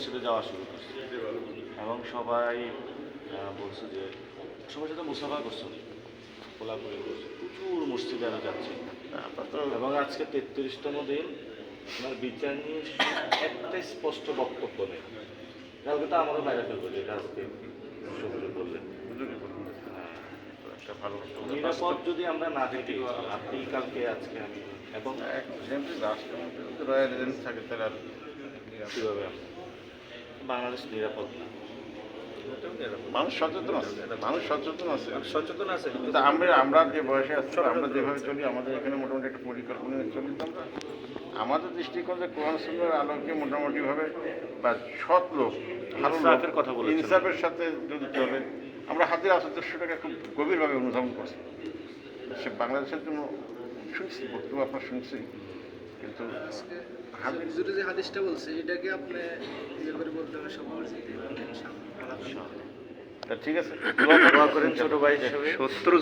মসজিদে যাওয়া শুরু করছে এবং সবাই বলছে যে সবার সাথে মুসাফা করছে, কোলাকুলি করছে, প্রচুর মসজিদে আমি যাচ্ছি এবং আজকে 33তম দিন আমার বিচার নিয়ে একটাই স্পষ্ট বক্তব্য নেই। কালকে তো আমারও বাইরে ফেলবো যে এটা আজকে সবুজ বললেন একটা ভালো নিরাপদ যদি আমরা না দেখি আপনি কালকে আজকে আমি এবং রাষ্ট্রমন্ত্রী রয়্যাল এজেন্সি থাকে তারা কীভাবে বাংলাদেশ নিরাপদ না। মানুষ সচেতন আছে, মানুষ সচেতন আছে, সচেতন আছে কিন্তু আমরা যে বয়সে আছি আমরা যেভাবে চলি আমাদের এখানে মোটামুটি একটা পরিকল্পনা নিয়ে চলি। তো আমরা আমাদের দৃষ্টিকোণ যে কোরআন সুন্নাহর আলোকে মোটামুটিভাবে বা সৎ লোক ভালো ইনসাফের কথা বলেছেন। ইনসাফের সাথে যদি চলে, আমরা হাজির আসাদটাকে খুব গভীরভাবে অনুধাবন করছি। সে বাংলাদেশের জন্য শুনছি, বক্তব্য আপনার শুনছি, কিন্তু হুজুরে যে হাদিসটা বলছে এটাকে আপনি ইয়ে করে বলতে হবে সবার সাথে ঠিক আছে দোয়া করেন ছোট ভাই হিসেবে। শত্রু